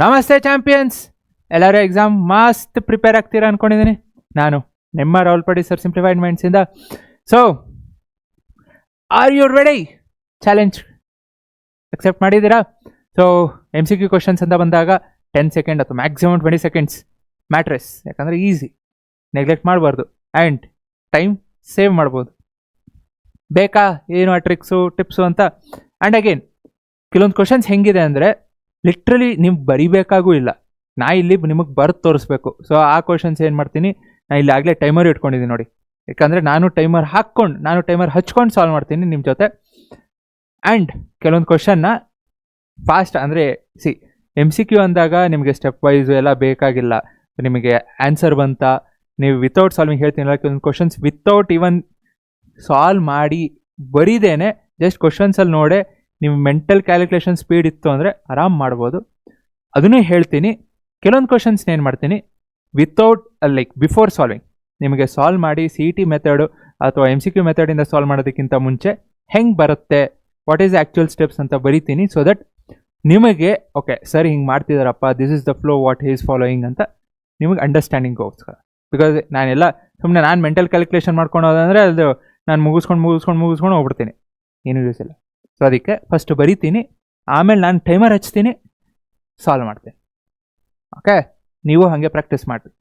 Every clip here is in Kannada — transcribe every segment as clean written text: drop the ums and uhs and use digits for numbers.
ನಮಸ್ತೆ ಚಾಂಪಿಯನ್ಸ್, ಎಲ್ಲರೂ ಎಕ್ಸಾಮ್ ಮಸ್ತ್ ಪ್ರಿಪೇರ್ ಆಗ್ತೀರಾ ಅನ್ಕೊಂಡಿದ್ದೀನಿ. ನಾನು ನಿಮ್ಮ ರಾಹುಲ್ ಪಡಿ ಸರ್, ಸಿಂಪ್ಲಿಫೈಡ್ ಮೈಂಡ್ಸಿಂದ. So are you ready? Challenge accept ಮಾಡಿದ್ದೀರಾ? ಸೊ MCQ ಕ್ವಶನ್ಸ್ ಅಂತ ಬಂದಾಗ 10 ಸೆಕೆಂಡ್ ಅಥವಾ ಮ್ಯಾಕ್ಸಿಮಮ್ 20 ಸೆಕೆಂಡ್ಸ್ ಮ್ಯಾಟ್ರೆಸ್, ಯಾಕಂದರೆ ಈಸಿ, ನೆಗ್ಲೆಕ್ಟ್ ಮಾಡಬಾರ್ದು ಆ್ಯಂಡ್ ಟೈಮ್ ಸೇವ್ ಮಾಡ್ಬೋದು. ಬೇಕಾ ಏನು ಆ ಟ್ರಿಕ್ಸು ಟಿಪ್ಸು ಅಂತ? ಆ್ಯಂಡ್ ಅಗೇನ್ ಕೆಲವೊಂದು ಕ್ವಶನ್ಸ್ ಹೆಂಗಿದೆ ಅಂದರೆ ಲಿಟ್ರಲಿ ನೀವು ಬರಿಬೇಕಾಗೂ ಇಲ್ಲ, ನಾ ಇಲ್ಲಿ ನಿಮಗೆ ಬರೆದು ತೋರಿಸ್ಬೇಕು. ಸೊ ಆ ಕ್ವಶನ್ಸ್ ಏನು ಮಾಡ್ತೀನಿ, ನಾನು ಇಲ್ಲಿ ಆಗಲೇ ಟೈಮರ್ ಇಟ್ಕೊಂಡಿದ್ದೀನಿ ನೋಡಿ, ಯಾಕಂದರೆ ನಾನು ಟೈಮರ್ ಹಚ್ಕೊಂಡು ಸಾಲ್ವ್ ಮಾಡ್ತೀನಿ ನಿಮ್ಮ ಜೊತೆ. ಆ್ಯಂಡ್ ಕೆಲವೊಂದು ಕ್ವಶನ್ನ ಫಾಸ್ಟ್ ಅಂದರೆ MCQ ಅಂದಾಗ ನಿಮಗೆ ಸ್ಟೆಪ್ ವೈಸ್ ಎಲ್ಲ ಬೇಕಾಗಿಲ್ಲ. ನಿಮಗೆ ಆನ್ಸರ್ ಬಂತ, ನೀವು ವಿತೌಟ್ ಸಾಲ್ವಿಂಗ್ ಹೇಳ್ತೀನಲ್ಲ, ಕೆಲವೊಂದು ಕ್ವಶನ್ಸ್ ವಿತೌಟ್ ಈವನ್ ಸಾಲ್ವ್ ಮಾಡಿ ಬರೀದೇನೆ ಜಸ್ಟ್ ಕ್ವಶನ್ಸಲ್ಲಿ ನೋಡೆ ನೀವು ಮೆಂಟಲ್ ಕ್ಯಾಲ್ಕುಲೇಷನ್ ಸ್ಪೀಡ್ ಇತ್ತು ಅಂದರೆ ಆರಾಮ್ ಮಾಡ್ಬೋದು. ಅದನ್ನೇ ಹೇಳ್ತೀನಿ. ಕೆಲವೊಂದು ಕ್ವಶನ್ಸ್ನ ಏನು ಮಾಡ್ತೀನಿ, ವಿತೌಟ್ ಬಿಫೋರ್ ಸಾಲ್ವಿಂಗ್ ನಿಮಗೆ ಸಾಲ್ವ್ ಮಾಡಿ CET ಮೆಥಡು ಅಥವಾ MCQ ಮೆಥಡಿಂದ ಸಾಲ್ವ್ ಮಾಡೋದಕ್ಕಿಂತ ಮುಂಚೆ ಹೆಂಗೆ ಬರುತ್ತೆ, ವಾಟ್ ಈಸ್ ಆ್ಯಕ್ಚುಯಲ್ ಸ್ಟೆಪ್ಸ್ ಅಂತ ಬರಿತೀನಿ. ಸೊ ದಟ್ ನಿಮಗೆ ಓಕೆ ಸರ್ ಹಿಂಗೆ ಮಾಡ್ತಿದ್ದಾರಪ್ಪ, this is the flow what is following ಅಂತ ನಿಮಗೆ ಅಂಡರ್ಸ್ಟ್ಯಾಂಡಿಂಗ್ಗೋಸ್ಕರ. ಬಿಕಾಸ್ ನಾನೆಲ್ಲ ಸುಮ್ಮನೆ ನಾನು ಮೆಂಟಲ್ ಕ್ಯಾಲ್ಕುಲೇಷನ್ ಮಾಡ್ಕೊಳೋದಂದರೆ ಅದು ನಾನು ಮುಗಿಸ್ಕೊಂಡು ಹೋಗ್ಬಿಡ್ತೀನಿ, ಏನೂ ಯೂಸ್ ಇಲ್ಲ. ಸೊ ಅದಕ್ಕೆ ಫಸ್ಟ್ ಬರಿತೀನಿ, ಆಮೇಲೆ ನಾನು ಟೈಮರ್ ಹಚ್ತೀನಿ, ಸಾಲ್ವ್ ಮಾಡ್ತೀನಿ. ಓಕೆ, ನೀವು ಹಾಗೆ ಪ್ರಾಕ್ಟೀಸ್ ಮಾಡಿರಿ,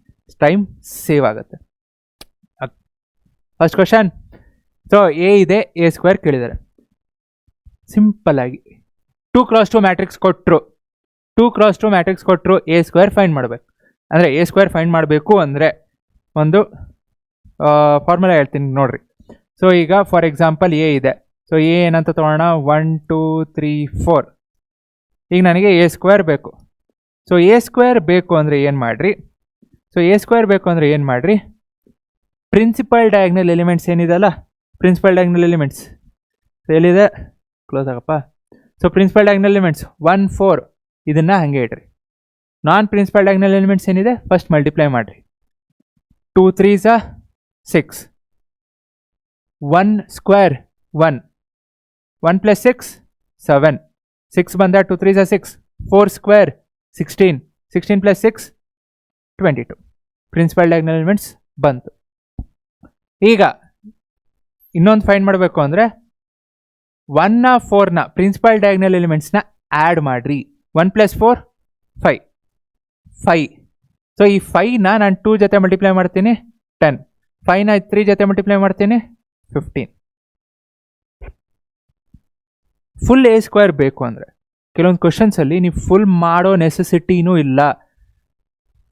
ಟೈಮ್ ಸೇವ್ ಆಗುತ್ತೆ. First question. ಸೊ ಎ ಇದೆ, A² ಕೇಳಿದ್ದಾರೆ. ಸಿಂಪಲ್ಲಾಗಿ 2x2 ಮ್ಯಾಟ್ರಿಕ್ಸ್ ಕೊಟ್ಟರು, A² ಫೈಂಡ್ ಮಾಡಬೇಕು. ಅಂದರೆ A² ಫೈಂಡ್ ಮಾಡಬೇಕು ಅಂದರೆ ಒಂದು ಫಾರ್ಮುಲಾ ಹೇಳ್ತೀನಿ ನೋಡ್ರಿ. ಸೊ ಈಗ ಫಾರ್ ಎಕ್ಸಾಂಪಲ್ ಎ ಇದೆ. ಸೊ ಎ ಏನಂತ ತೊಗೊಳ್ಳೋಣ, 1 2 3 4. ಈಗ ನನಗೆ A² ಬೇಕು. ಸೊ A² ಬೇಕು ಅಂದರೆ ಏನು ಮಾಡಿರಿ, ಪ್ರಿನ್ಸಿಪಲ್ ಡಯಾಗ್ನಲ್ ಎಲಿಮೆಂಟ್ಸ್ ಏನಿದೆಲ್ಲ, ಪ್ರಿನ್ಸಿಪಲ್ ಡಯಾಗ್ನಲ್ ಎಲಿಮೆಂಟ್ಸ್ ಎಲ್ಲಿದೆ, ಕ್ಲೋಸ್ ಆಗಪ್ಪ. ಸೊ ಪ್ರಿನ್ಸಿಪಲ್ ಡಯಾಗ್ನಲ್ ಎಲಿಮೆಂಟ್ಸ್ 1 4 ಇದನ್ನು ಹಾಗೆ ಇಡ್ರಿ. ನಾನ್ ಪ್ರಿನ್ಸಿಪಲ್ ಡಯಾಗ್ನಲ್ ಎಲಿಮೆಂಟ್ಸ್ ಏನಿದೆ ಫಸ್ಟ್ ಮಲ್ಟಿಪ್ಲೈ ಮಾಡಿರಿ. 2 3s 6, 1 ಸ್ಕ್ವೇರ್ 1, 1 + 6 7, 6 ಬಂದ 2 3s 6, 4 square 16, 16 + 6 22. Principal diagonal elements ಬಂತು. ಈಗ ಇನ್ನೊಂದು ಫೈಂಡ್ ಮಾಡಬೇಕು ಅಂದರೆ 1 4ನ ಪ್ರಿನ್ಸಿಪಲ್ ಡಯಾಗ್ನಲ್ ಎಲಿಮೆಂಟ್ಸ್ನ ಆ್ಯಡ್ ಮಾಡಿರಿ. 1 + 4 5. ಸೊ ಈ 5ನ ನಾನು 2 ಜೊತೆ ಮಲ್ಟಿಪ್ಲೈ ಮಾಡ್ತೀನಿ 10, 5ನ 3 ಜೊತೆ ಮಲ್ಟಿಪ್ಲೈ ಮಾಡ್ತೀನಿ 15. ಫುಲ್ A² ಬೇಕು ಅಂದರೆ ಕೆಲವೊಂದು ಕ್ವಶನ್ಸಲ್ಲಿ ನೀವು ಫುಲ್ ಮಾಡೋ ನೆಸೆಸಿಟಿನೂ ಇಲ್ಲ.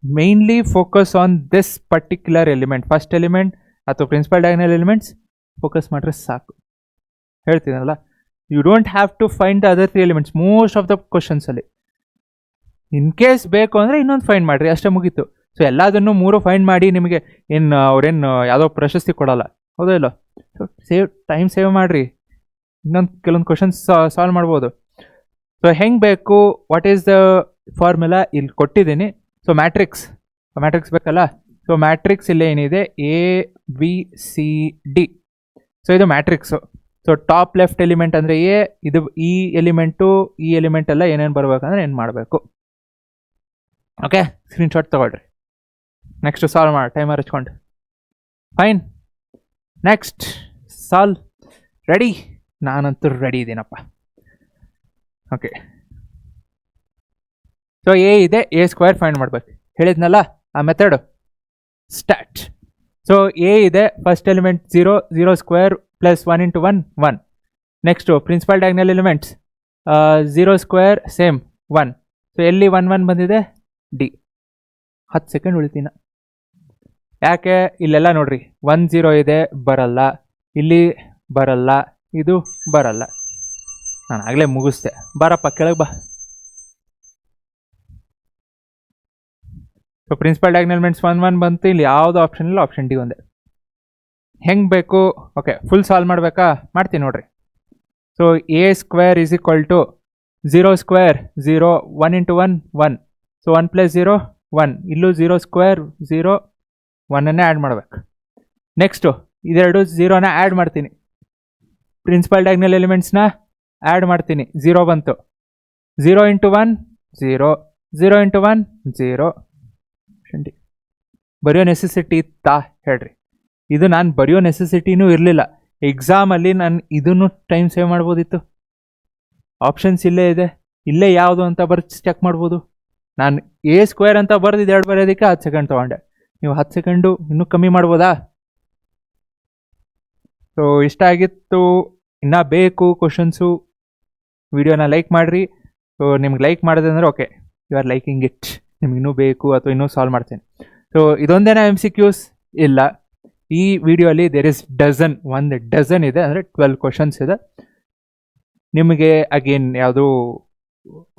Mainly focus on this particular element, first element ಅಥವಾ ಪ್ರಿನ್ಸಿಪಲ್ ಡಯಾಗ್ನಲ್ ಎಲಿಮೆಂಟ್ಸ್ ಫೋಕಸ್ ಮಾಡಿದ್ರೆ ಸಾಕು. ಹೇಳ್ತೀನಲ್ಲ, you don't have to find the other 3 elements most of the ಕ್ವಶನ್ಸಲ್ಲಿ. ಇನ್ ಕೇಸ್ ಬೇಕು ಅಂದರೆ ಇನ್ನೊಂದು ಫೈಂಡ್ ಮಾಡಿರಿ, ಅಷ್ಟೇ ಮುಗೀತು. ಸೊ ಎಲ್ಲದನ್ನು 3 ಫೈಂಡ್ ಮಾಡಿ ನಿಮಗೆ ಅವ್ರೇನು ಯಾವುದೋ ಪ್ರಶಸ್ತಿ ಕೊಡೋಲ್ಲ, ಹೌದೋ ಇಲ್ಲ. ಸೊ ಟೈಮ್ ಸೇವ್ ಮಾಡಿರಿ, ಇನ್ನೊಂದು ಕೆಲವೊಂದು ಕ್ವಶನ್ಸ್ ಸಾಲ್ವ್ ಮಾಡ್ಬೋದು. ಸೊ ಹೆಂಗೆ ಬೇಕು, ವಾಟ್ ಈಸ್ ದ ಫಾರ್ಮುಲಾ ಇಲ್ಲಿ ಕೊಟ್ಟಿದ್ದೀನಿ. ಸೊ ಮ್ಯಾಟ್ರಿಕ್ಸ್ ಬೇಕಲ್ಲ. ಸೊ ಮ್ಯಾಟ್ರಿಕ್ಸ್ ಇಲ್ಲೇ ಏನಿದೆ, ABCD. ಸೊ ಇದು matrix. So top left element ಅಂದರೆ ಎ, ಇದು ಈ ಎಲಿಮೆಂಟ್ ಎಲ್ಲ ಏನೇನು ಬರ್ಬೇಕಂದ್ರೆ ಏನು ಮಾಡಬೇಕು. ಓಕೆ, ಸ್ಕ್ರೀನ್ಶಾಟ್ ತೊಗೊಳ್ರಿ. ನೆಕ್ಸ್ಟ್ ಸಾಲ್ವ್ ಮಾಡಿ, ಟೈಮರ್ ಹಚ್ಕೊಂಡು. Fine, next solve. ರೆಡಿ? ನಾನಂತೂ ರೆಡಿ ಇದ್ದೀನಪ್ಪ. ಓಕೆ, ಸೊ ಎ ಇದೆ, A² ಫೈಂಡ್ ಮಾಡ್ಬೇಕು ಹೇಳಿದ್ನಲ್ಲ ಆ ಮೆಥಡು. ಸ್ಟಾರ್ಟ್. ಸೊ ಎ ಇದೆ, first element 0, 0 square + 1 × 1 1. Next principal diagonal elements 0 square same 1. So ಎಲ್ಲಿ 1 1 ಬಂದಿದೆ, ಡಿ. 10 ಸೆಕೆಂಡ್ ಉಳಿತೀನ. ಯಾಕೆ ಇಲ್ಲೆಲ್ಲ ನೋಡ್ರಿ 1 0 ಇದೆ, ಬರಲ್ಲ. ಇಲ್ಲಿ ಬರಲ್ಲ, ಇದು ಬರಲ್ಲ. ನಾನು ಆಗಲೇ ಮುಗಿಸ್ದೆ, ಬಾರಪ್ಪ ಕೆಳಗೆ ಬಾ. ಸೊ ಪ್ರಿನ್ಸಿಪಲ್ ಡಯಾಗ್ನಲ್ ಎಲಿಮೆಂಟ್ಸ್ 1 1 ಬಂತು. ಇಲ್ಲಿ ಯಾವುದು ಆಪ್ಷನ್ ಇಲ್ಲ, ಆಪ್ಷನ್ ಡಿ ಒಂದೇ. ಹೆಂಗೆ ಬೇಕು? ಓಕೆ, ಫುಲ್ ಸಾಲ್ವ್ ಮಾಡಬೇಕಾ? ಮಾಡ್ತೀನಿ ನೋಡ್ರಿ. So A² = 0 square 0, 1 × 1 1. ಸೊ 1 + 0 1. ಇಲ್ಲೂ 0 ಸ್ಕ್ವೇರ್ 0, 1ಅನ್ನೇ ಆ್ಯಡ್ ಮಾಡ್ಬೇಕು. ನೆಕ್ಸ್ಟು ಇದೆರಡು 0ನ ಆ್ಯಡ್ ಮಾಡ್ತೀನಿ, ಪ್ರಿನ್ಸಿಪಲ್ ಡಯಾಗ್ನಲ್ ಎಲಿಮೆಂಟ್ಸ್ನ ಆ್ಯಡ್ ಮಾಡ್ತೀನಿ. 0 ಬಂತು, 0 × 1 0, 0 ಇಂಟು 1 0. ಬರೆಯೋ ನೆಸೆಸಿಟಿ ಇತ್ತಾ ಹೇಳ್ರಿ? ಇದು ನಾನು ಬರೆಯೋ ನೆಸೆಸಿಟಿನೂ ಇರಲಿಲ್ಲ. ಎಕ್ಸಾಮಲ್ಲಿ ನಾನು ಇದನ್ನು ಟೈಮ್ ಸೇವ್ ಮಾಡ್ಬೋದಿತ್ತು. ಆಪ್ಷನ್ಸ್ ಇಲ್ಲೇ ಇದೆ, ಇಲ್ಲೇ ಯಾವುದು ಅಂತ ಬರ್ದು ಚೆಕ್ ಮಾಡ್ಬೋದು. ನಾನು A² ಅಂತ ಬರ್ದಿದ್ದು 2 ಬರೆಯೋದಕ್ಕೆ 10 ಸೆಕೆಂಡ್ ತೊಗೊಂಡೆ. ನೀವು 10 ಸೆಕೆಂಡು ಇನ್ನೂ ಕಮ್ಮಿ ಮಾಡ್ಬೋದಾ? ಸೊ ಇಷ್ಟ ಆಗಿತ್ತು. ಇನ್ನೂ ಬೇಕು ಕ್ವಶನ್ಸು, ವಿಡಿಯೋನ ಲೈಕ್ ಮಾಡಿರಿ. ಸೊ ನಿಮ್ಗೆ ಲೈಕ್ ಮಾಡಿದೆ ಅಂದರೆ okay, you are liking it. ನಿಮ್ಗೆ ಇನ್ನೂ ಬೇಕು ಅಥವಾ ಇನ್ನೂ ಸಾಲ್ವ್ ಮಾಡ್ತೇನೆ. ಸೊ ಇದೊಂದೇನ MCQs ಇಲ್ಲ. ಈ ವಿಡಿಯೋಲಿ ದೇರ್ ಇಸ್ ಒಂದು ಡಜನ್ ಇದೆ, ಅಂದರೆ 12 ಕ್ವಶನ್ಸ್ ಇದೆ. ನಿಮಗೆ ಅಗೇನ್ ಯಾವುದು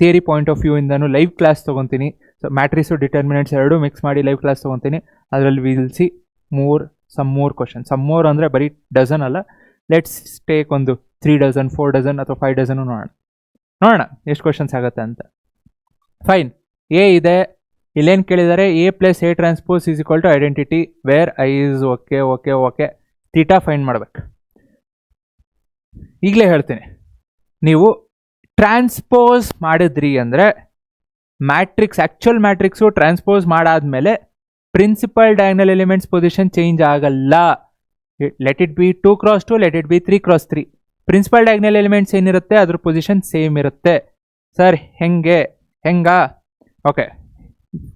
ಥಿಯರಿ ಪಾಯಿಂಟ್ ಆಫ್ ವ್ಯೂ ಇಂದನೂ ಲೈವ್ ಕ್ಲಾಸ್ ತೊಗೊತೀನಿ. ಸೊ ಮ್ಯಾಟ್ರಿಕ್ಸು ಡಿಟರ್ಮಿನೆಂಟ್ಸ್ ಎರಡೂ ಮಿಕ್ಸ್ ಮಾಡಿ ಲೈವ್ ಕ್ಲಾಸ್ ತೊಗೊತೀನಿ. ಅದರಲ್ಲಿ will see some more question. Some more ಅಂದರೆ ಬರೀ ಡಜನ್ ಅಲ್ಲ, ಲೆಟ್ಸ್ ಟೇಕ್ ಒಂದು 3 ಡಜನ್ 4 ಡಜನ್ ಅಥವಾ 5 ಡಜನು ನೋಡೋಣ ಎಷ್ಟು ಕ್ವಶನ್ಸ್ ಆಗುತ್ತೆ ಅಂತ. ಫೈನ್. ಎ ಇದೆ, ಇಲ್ಲೇನು ಕೇಳಿದ್ದಾರೆ, A+A∧T is equal to identity where I is okay theta find ಮಾಡ್ಬೇಕು. ಈಗಲೇ ಹೇಳ್ತೀನಿ, ನೀವು ಟ್ರಾನ್ಸ್ಪೋಸ್ ಮಾಡಿದ್ರಿ ಅಂದರೆ ಮ್ಯಾಟ್ರಿಕ್ಸ್, ಆ್ಯಕ್ಚುಯಲ್ ಮ್ಯಾಟ್ರಿಕ್ಸು ಟ್ರಾನ್ಸ್ಪೋಸ್ ಮಾಡಾದ್ಮೇಲೆ principal diagonal elements position change ಆಗಲ್ಲ. Let it be 2x2, let it be 3x3. Principal diagonal elements ಏನಿರುತ್ತೆ ಅದ್ರ ಪೊಸಿಷನ್ ಸೇಮ್ ಇರುತ್ತೆ. ಸರ್ ಹೆಂಗಾ? ಓಕೆ,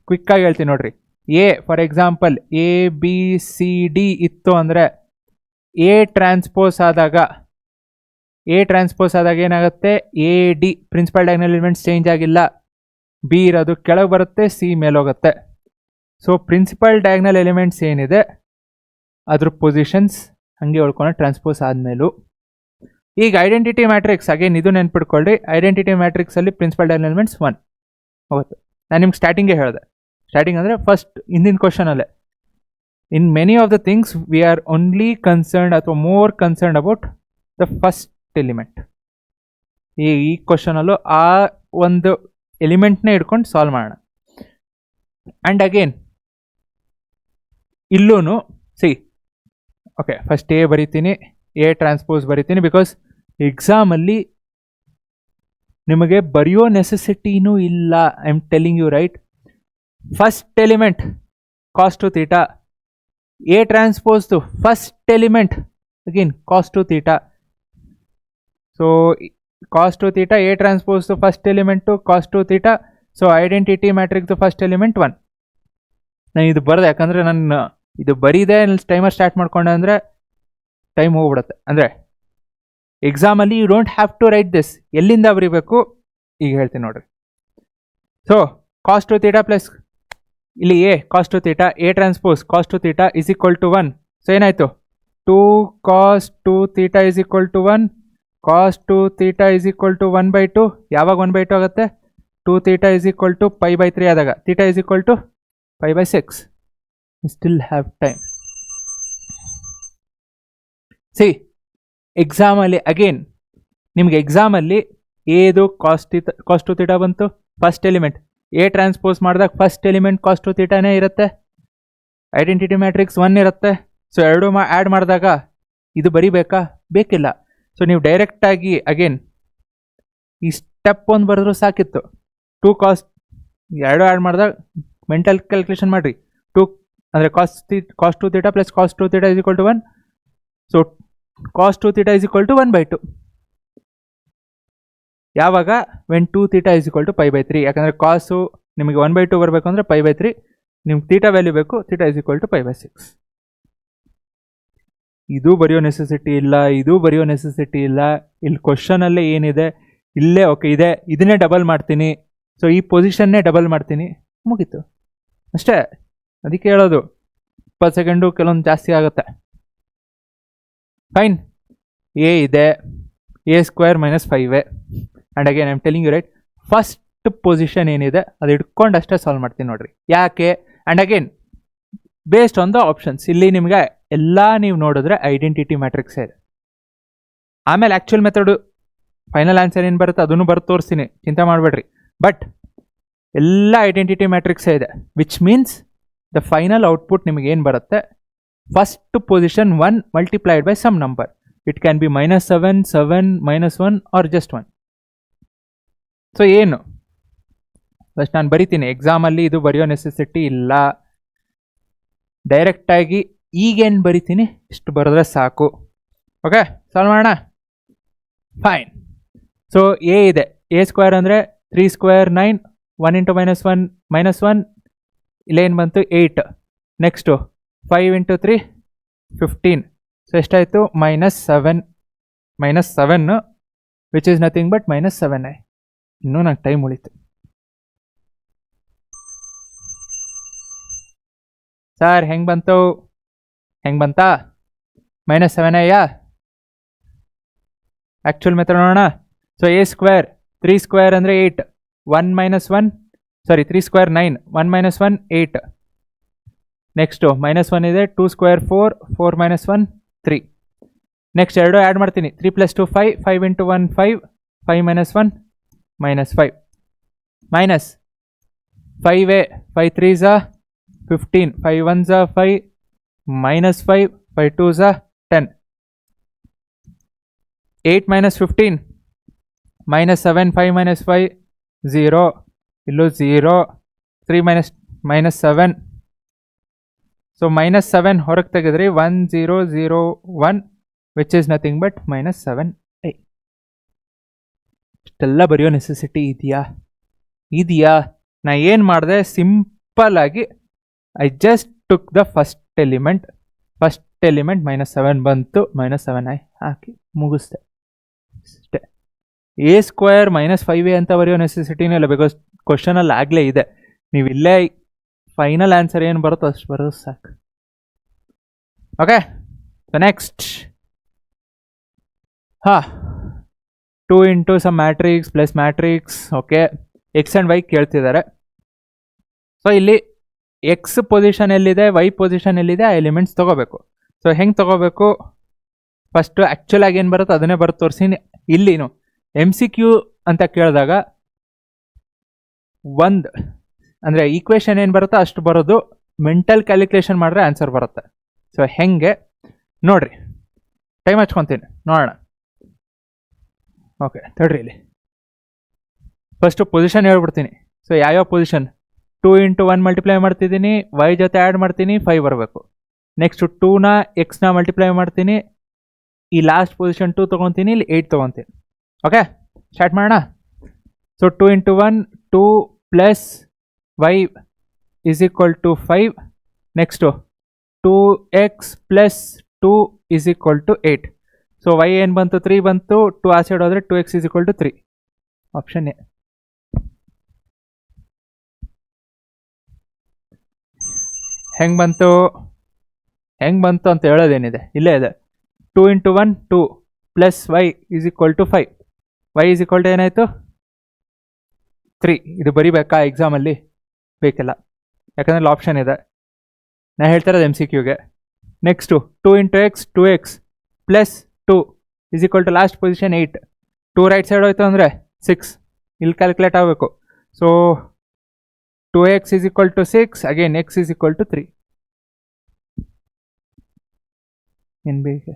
ಕ್ವಿಕ್ಕಾಗಿ ಹೇಳ್ತೀನಿ ನೋಡ್ರಿ. ಎ ಫಾರ್ ಎಕ್ಸಾಂಪಲ್ ABCD ಇತ್ತು ಅಂದರೆ ಎ ಟ್ರಾನ್ಸ್ಪೋಸ್ ಆದಾಗ ಏನಾಗುತ್ತೆ, AD principal diagonal elements change ಆಗಿಲ್ಲ. ಬಿ ಇರೋದು ಕೆಳಗೆ ಬರುತ್ತೆ, ಸಿ ಮೇಲೋಗುತ್ತೆ. ಸೊ ಪ್ರಿನ್ಸಿಪಲ್ ಡಯಾಗ್ನಲ್ ಎಲಿಮೆಂಟ್ಸ್ ಏನಿದೆ ಅದ್ರ ಪೊಸಿಷನ್ಸ್ ಹಾಗೆ ಉಳ್ಕೊಂಡು ಟ್ರಾನ್ಸ್ಪೋಸ್ ಆದಮೇಲೂ. ಈಗ ಐಡೆಂಟಿಟಿ ಮ್ಯಾಟ್ರಿಕ್ಸ್ ಅಗೇನ್ ಇದು ನೆನ್ಪಿಟ್ಕೊಳ್ಳಿ. ಐಡೆಂಟಿಟಿ ಮ್ಯಾಟ್ರಿಕ್ಸಲ್ಲಿ ಪ್ರಿನ್ಸಿಪಲ್ ಡಯಾಗ್ನಲ್ ಎಲಿಮೆಂಟ್ಸ್ 1 ಹೋಗುತ್ತೆ. ನಾನು ನಿಮ್ಗೆ ಸ್ಟಾರ್ಟಿಂಗೇ ಹೇಳಿದೆ. ಸ್ಟಾರ್ಟಿಂಗ್ ಅಂದರೆ ಫಸ್ಟ್ ಹಿಂದಿನ ಕ್ವಶನಲ್ಲೇ, in many of the things we are only concerned ಅಥವಾ more concerned about the first element. ಈ ಕ್ವಶನಲ್ಲೂ ಆ ಒಂದು ಎಲಿಮೆಂಟ್ನೇ ಇಟ್ಕೊಂಡು ಸಾಲ್ವ್ ಮಾಡೋಣ. ಆ್ಯಂಡ್ ಅಗೇನ್ ಇಲ್ಲೂ ಸಿ, ಓಕೆ ಫಸ್ಟ್ ಎ ಬರಿತೀನಿ, A∧T ಬರಿತೀನಿ, ಬಿಕಾಸ್ ಎಕ್ಸಾಮಲ್ಲಿ ನಿಮಗೆ ಬರೆಯೋ ನೆಸೆಸಿಟಿನೂ ಇಲ್ಲ. I am telling you right. First element cos 2θ, A∧ first element again cos 2θ. So cos 2θ A∧ first element cos 2θ. So identity matrix first element 1. ನಾನು ಇದು ಬರೆದೆ ಯಾಕಂದರೆ ನಾನು ಇದು ಬರೀದೆ ಟೈಮರ್ ಸ್ಟಾರ್ಟ್ ಮಾಡ್ಕೊಂಡೆ ಅಂದರೆ ಟೈಮ್ ಹೋಗ್ಬಿಡುತ್ತೆ. ಅಂದರೆ ಎಕ್ಸಾಮಲ್ಲಿ you don't have to write this. ಎಲ್ಲಿಂದ ಬರೀಬೇಕು ಈಗ ಹೇಳ್ತೀನಿ ನೋಡ್ರಿ. ಸೊ cos 2θ ಪ್ಲಸ್ ಇಲ್ಲಿ cos 2θ A∧cos 2θ is equal to 1. So ಏನಾಯಿತು, 2 cos 2θ is equal to 1, cos 2θ is equal to 1/2. ಯಾವಾಗ 1/2 ಆಗುತ್ತೆ, 2θ ಈಸ್ ಈಕ್ವಲ್ ಟು π/3 ಆದಾಗ, θ is equal to π/6. Still have time. See ಎಕ್ಸಾಮಲ್ಲಿ ಅಗೇನ್ ನಿಮಗೆ ಎಕ್ಸಾಮಲ್ಲಿ ಏದು cos 2θ ಬಂತು, ಫಸ್ಟ್ ಎಲಿಮೆಂಟ್. A∧ ಮಾಡಿದಾಗ ಫಸ್ಟ್ ಎಲಿಮೆಂಟ್ cos 2θನೇ ಇರುತ್ತೆ. ಐಡೆಂಟಿಟಿ ಮ್ಯಾಟ್ರಿಕ್ಸ್ 1 ಇರುತ್ತೆ. ಸೊ ಎರಡು ಆ್ಯಡ್ ಮಾಡಿದಾಗ ಇದು ಬರಿಬೇಕಾ? ಬೇಕಿಲ್ಲ. ಸೊ ನೀವು ಡೈರೆಕ್ಟಾಗಿ ಅಗೇನ್ ಈ ಸ್ಟೆಪ್ 1 ಬರೆದ್ರೂ ಸಾಕಿತ್ತು. 2 cos ಎರಡು ಆ್ಯಡ್ ಮಾಡಿದಾಗ ಮೆಂಟಲ್ ಕ್ಯಾಲ್ಕುಲೇಷನ್ ಮಾಡಿರಿ. 2 ಅಂದರೆ cos 2θ plus cos 2θ is equal to 1. So cos 2θ is equal to 1/2. ಯಾವಾಗ ವೆನ್ 2θ ಈಸ್ ಈಕ್ವಲ್ ಟು π/3. ಯಾಕಂದರೆ ಕಾಸು ನಿಮಗೆ 1/2 ಬರಬೇಕು ಅಂದರೆ π/3. ನಿಮ್ಗೆ θ ವ್ಯಾಲ್ಯೂ ಬೇಕು, θ ಈಸ್ ಈಕ್ವಲ್ ಟು π/6. ಇದು ಬರೆಯೋ ನೆಸೆಸಿಟಿ ಇಲ್ಲ, ಇದು ಬರೆಯೋ ನೆಸೆಸಿಟಿ ಇಲ್ಲ. ಇಲ್ಲಿ ಕ್ವಶನಲ್ಲೇ ಏನಿದೆ ಇಲ್ಲೇ ಓಕೆ ಇದೆ, ಇದನ್ನೇ ಡಬಲ್ ಮಾಡ್ತೀನಿ. ಸೊ ಈ ಪೊಸಿಷನ್ನೇ ಡಬಲ್ ಮಾಡ್ತೀನಿ, ಮುಗೀತು ಅಷ್ಟೇ. ಅದಕ್ಕೆ ಹೇಳೋದು 20 ಸೆಕೆಂಡು ಕೆಲವೊಂದು ಜಾಸ್ತಿ ಆಗುತ್ತೆ. ಫೈನ್. ಎ ಇದೆ, A² - 5A. And again I am telling you right, first position ಏನಿದೆ ಅದು ಇಟ್ಕೊಂಡು ಅಷ್ಟೇ ಸಾಲ್ವ್ ಮಾಡ್ತೀನಿ ನೋಡ್ರಿ. ಯಾಕೆ? And again based on the options. ಇಲ್ಲಿ ನಿಮಗೆ ಎಲ್ಲ ನೀವು ನೋಡಿದ್ರೆ ಐಡೆಂಟಿಟಿ ಮ್ಯಾಟ್ರಿಕ್ಸೇ ಇದೆ. ಆಮೇಲೆ ಆ್ಯಕ್ಚುಯಲ್ ಮೆಥಡು ಫೈನಲ್ ಆನ್ಸರ್ ಏನು ಬರುತ್ತೆ ಅದನ್ನು ಬರೆದು ತೋರಿಸ್ತೀನಿ, ಚಿಂತೆ ಮಾಡಬೇಡ್ರಿ. ಬಟ್ ಎಲ್ಲ ಐಡೆಂಟಿಟಿ ಮ್ಯಾಟ್ರಿಕ್ಸೇ ಇದೆ, which means the final output ನಿಮಗೆ ಏನು ಬರುತ್ತೆ, first position 1 multiplied by some number. It can be -7, 7, -1 or just 1. So ಏನು ಫಸ್ಟ್ ನಾನು ಬರಿತೀನಿ. ಎಕ್ಸಾಮಲ್ಲಿ ಇದು ಬರೆಯೋ ನೆಸೆಸಿಟಿ ಇಲ್ಲ. ಡೈರೆಕ್ಟಾಗಿ ಈಗೇನು ಬರಿತೀನಿ ಇಷ್ಟು ಬರೆದ್ರೆ ಸಾಕು. ಓಕೆ, ಸಾಲ್ವ್ ಮಾಡೋಣ. ಫೈನ್. ಸೊ ಎ ಇದೆ. ಎ ಸ್ಕ್ವೇರ್ ಅಂದರೆ 3 ಸ್ಕ್ವೇರ್ 9, 1 ಇಂಟು -1 ಇಲ್ಲೇನು ಬಂತು 8. Next 5 into 3 15. ಸೊ ಎಷ್ಟಾಯಿತು -7 which is nothing but -7i. ಇನ್ನೂ ನಂಗೆ ಟೈಮ್ ಉಳಿತು. ಸರ್ ಹೆಂಗೆ ಬಂತಾ -7i? ಆ್ಯಕ್ಚುಲ್ ಮೆಥಡ್ ನೋಡೋಣ. ಸೊ ಎ ಸ್ಕ್ವೇರ್ 3 ಸ್ಕ್ವೇರ್ ಅಂದರೆ 8, 3 ಸ್ಕ್ವೇರ್ 9, 1 -1 8. ನೆಕ್ಸ್ಟು -1 ಇದೆ, 2 ಸ್ಕ್ವೇರ್ 4, 4 -1 3. ನೆಕ್ಸ್ಟ್ ಎರಡು ಆ್ಯಡ್ ಮಾಡ್ತೀನಿ. 3 + 2 5, 5 into 1 5, 5 -1 -5 minus 5a, 5 3s 15, 5 1s 5, -5, 5 2s 10. 8 - 15 -7, 5 - 5 0, ಇಲ್ಲೂ 0, 3 -7. ಸೊ -7 ಹೊರಗೆ ತೆಗೆದ್ರಿ 1 0 0 1 which is nothing but -7i. ಇಷ್ಟೆಲ್ಲ ಬರೆಯೋ ನೆಸೆಸಿಟಿ ಇದೆಯಾ? ನಾ ಏನು ಮಾಡಿದೆ, ಸಿಂಪಲ್ ಆಗಿ I just took the first element -7 ಬಂತು, -7i ಹಾಕಿ ಮುಗಿಸ್ದೆ ಅಷ್ಟೇ. ಎ ಸ್ಕ್ವೇರ್ -5a ಅಂತ ಬರೆಯೋ ನೆಸೆಸಿಟಿನೇ ಇಲ್ಲ, ಬಿಕಾಸ್ ಕ್ವಶನಲ್ಲಿ ಆಗಲೇ ಇದೆ. ನೀವು ಇಲ್ಲೇ ಫೈನಲ್ ಆನ್ಸರ್ ಏನು ಬರುತ್ತೋ ಅಷ್ಟು ಬರೋದು ಸಾಕು. Okay, so next 2 into some matrix plus matrix. Okay, x and y ಕೇಳ್ತಿದ್ದಾರೆ. ಸೊ ಇಲ್ಲಿ ಎಕ್ಸ್ ಪೊಸಿಷನ್ ಎಲ್ಲಿದೆ, ವೈ ಪೊಸಿಷನ್ ಎಲ್ಲಿದೆ, ಆ ಎಲಿಮೆಂಟ್ಸ್ ತೊಗೋಬೇಕು. ಸೊ ಹೆಂಗೆ ತೊಗೋಬೇಕು, ಫಸ್ಟು ಆ್ಯಕ್ಚುಲ್ ಆಗಿ ಏನು ಬರುತ್ತೋ ಅದನ್ನೇ ಬರುತ್ತೆ ತೋರಿಸಿ. ಇಲ್ಲಿನು MCQ ಅಂತ ಕೇಳಿದಾಗ ಒಂದು ಅಂದರೆ ಈಕ್ವೇಷನ್ ಏನು ಬರುತ್ತೋ ಅಷ್ಟು ಬರೋದು, ಮೆಂಟಲ್ ಕ್ಯಾಲ್ಕುಲೇಷನ್ ಮಾಡಿದ್ರೆ ಆನ್ಸರ್ ಬರುತ್ತೆ. ಸೊ ಹೆಂಗೆ ನೋಡ್ರಿ, ಟೈಮ್ ಹಚ್ಕೊತೀನಿ ನೋಡೋಣ. ಓಕೆ, ತಡ್ರಿ, ಇಲ್ಲಿ ಫಸ್ಟು ಪೊಸಿಷನ್ ಹೇಳ್ಬಿಡ್ತೀನಿ. ಸೊ ಯಾವ್ಯಾವ ಪೊಸಿಷನ್, 2 ಇಂಟು 1 ಮಲ್ಟಿಪ್ಲೈ ಮಾಡ್ತಿದ್ದೀನಿ, ವೈ ಜೊತೆ ಆ್ಯಡ್ ಮಾಡ್ತೀನಿ, 5 ಬರಬೇಕು. ನೆಕ್ಸ್ಟು 2ನ ಎಕ್ಸ್ನ ಮಲ್ಟಿಪ್ಲೈ ಮಾಡ್ತೀನಿ, ಈ ಲಾಸ್ಟ್ ಪೊಸಿಷನ್ 2 ತೊಗೊತೀನಿ, ಇಲ್ಲಿ 8 ತೊಗೊತೀನಿ. ಓಕೆ, ಸ್ಟಾರ್ಟ್ ಮಾಡೋಣ. So 2 into 1 2 plus y is equal to 5. Next 2x plus 2 is equal to 8. So y ಏನು ಬಂತು, 3 ಬಂತು, 2 ಆ ಸೈಡ್ ಹೋದರೆ 2x is equal to 3. Option A. ಹೆಂಗೆ ಬಂತು ಅಂತ ಹೇಳೋದೇನಿದೆ, ಇಲ್ಲೇ ಇದೆ. 2 into 1 2 plus y is equal to 5. y is equal to ಏನಾಯಿತು 3. ಇದು ಬರಿಬೇಕಾ ಎಕ್ಸಾಮಲ್ಲಿ? ಬೇಕಿಲ್ಲ, ಯಾಕಂದರೆ ಆಪ್ಷನ್ ಇದೆ. ನಾನು ಹೇಳ್ತಿರೋದು MCQಗೆ. Next 2 into x 2x plus 2 is equal to last position 8. 2 right side ಹೋಯ್ತು ಅಂದರೆ 6, ಇಲ್ಲಿ ಕ್ಯಾಲ್ಕುಲೇಟ್ ಆಗಬೇಕು. So 2x is equal to 6, again x is equal to 3. ಏನು ಬೇಕು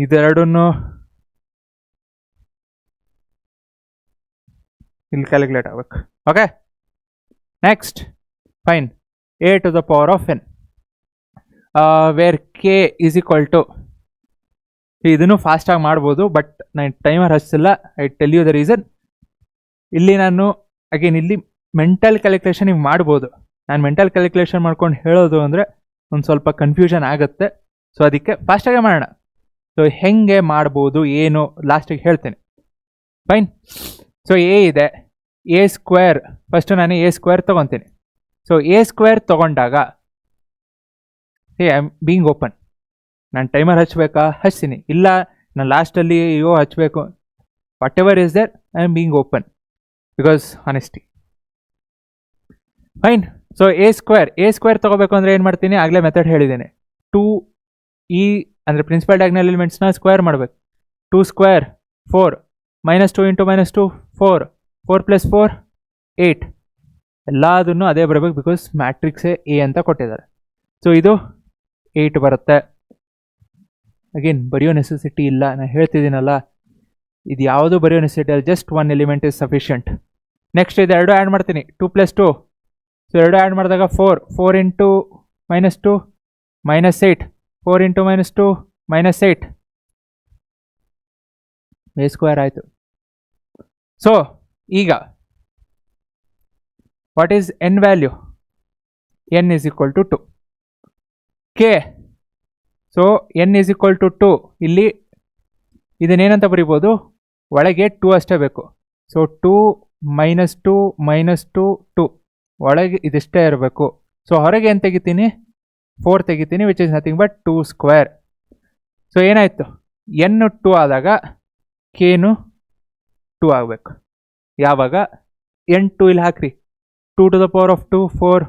ಇದೆರಡನ್ನು ಇಲ್ಲಿ ಕ್ಯಾಲ್ಕುಲೇಟ್ ಆಗಬೇಕು. Okay, next fine a to the power of n where k is equal to, ಇದನ್ನು ಫಾಸ್ಟಾಗಿ ಮಾಡ್ಬೋದು, ಬಟ್ ನಾನು ಟೈಮರ್ ಹಚ್ಚಿಲ್ಲ. I tell you the reason. ಇಲ್ಲಿ ನಾನು ಅಗೇನ್ ಇಲ್ಲಿ ಮೆಂಟಲ್ ಕ್ಯಾಲ್ಕುಲೇಷನ್ ನೀವು ಮಾಡ್ಬೋದು. ನಾನು ಮೆಂಟಲ್ ಕ್ಯಾಲ್ಕುಲೇಷನ್ ಮಾಡ್ಕೊಂಡು ಹೇಳೋದು ಅಂದರೆ ಒಂದು ಸ್ವಲ್ಪ ಕನ್ಫ್ಯೂಷನ್ ಆಗುತ್ತೆ. ಸೊ ಅದಕ್ಕೆ ಫಾಸ್ಟಾಗೆ ಮಾಡೋಣ. ಸೊ ಹೆಂಗೆ ಮಾಡ್ಬೋದು ಏನು ಲಾಸ್ಟಿಗೆ ಹೇಳ್ತೇನೆ. ಫೈನ್. ಸೊ ಎ ಇದೆ, ಎ ಸ್ಕ್ವೇರ್ ಫಸ್ಟು ನಾನು ಎ ಸ್ಕ್ವೇರ್ ತೊಗೊತೀನಿ. ಸೊ ಎ ಸ್ಕ್ವೇರ್ ತೊಗೊಂಡಾಗ ಐ ಆಮ್ ಬೀಯಿಂಗ್ ಓಪನ್. ನಾನು ಟೈಮರ್ ಹಚ್ಚಬೇಕಾ ಹಚ್ತೀನಿ, ಇಲ್ಲ ನಾನು ಲಾಸ್ಟಲ್ಲಿ ಅಯ್ಯೋ ಹಚ್ಚಬೇಕು, whatever is there I am being open because honesty. Fine. So A square ತೊಗೋಬೇಕು ಅಂದರೆ ಏನು ಮಾಡ್ತೀನಿ, ಆಗಲೇ ಮೆಥಡ್ ಹೇಳಿದ್ದೇನೆ. 2e ಅಂದರೆ ಪ್ರಿನ್ಸಿಪಲ್ ಡಯಾಗ್ನಲ್ ಎಲಿಮೆಂಟ್ಸ್ನ ಸ್ಕ್ವೇರ್ ಮಾಡಬೇಕು. 2 ಸ್ಕ್ವೇರ್ 4, -2 ಇಂಟು -2 4, 4 + 4 8. ಎಲ್ಲದನ್ನು ಅದೇ ಬರಬೇಕು ಬಿಕಾಸ್ ಮ್ಯಾಟ್ರಿಕ್ಸೇ ಎ ಅಂತ ಕೊಟ್ಟಿದ್ದಾರೆ. ಸೊ ಇದು 8 ಬರುತ್ತೆ. ಅಗೇನ್ ಬರೆಯೋ ನೆಸೆಸಿಟಿ ಇಲ್ಲ, ನಾನು ಹೇಳ್ತಿದ್ದೀನಲ್ಲ, ಇದು ಯಾವುದು ಬರೆಯೋ ನೆಸೆಸಿಟಿ ಅಲ್ಲ, just 1 element is sufficient. Next ಇದು ಎರಡು ಆ್ಯಡ್ ಮಾಡ್ತೀನಿ, 2 + 2. ಸೊ ಎರಡು ಆ್ಯಡ್ ಮಾಡಿದಾಗ 4, 4 × -2 -8, 4 × -2 -8 a ಸ್ಕ್ವೇರ್ ಆಯಿತು. ಸೊ ಈಗ what is N value? n is equal to 2. K so n is equal to 2. ಇಲ್ಲಿ ಇದನ್ನೇನಂತ ಬರಿಬೋದು, ಒಳಗೆ 2 ಅಷ್ಟೇ ಬೇಕು. ಸೊ 2 -2 -2 2 ಒಳಗೆ ಇದಿಷ್ಟೇ ಇರಬೇಕು. ಸೊ ಹೊರಗೆ ಏನು ತೆಗಿತೀನಿ, 4 ತೆಗಿತೀನಿ, which is nothing but 2 square. So ಏನಾಯಿತು, n 2 ಆದಾಗ ಕೇನು 2 ಆಗಬೇಕು. ಯಾವಾಗ n 2 ಇಲ್ಲಿ ಹಾಕ್ರಿ, 2 to the power of 2 4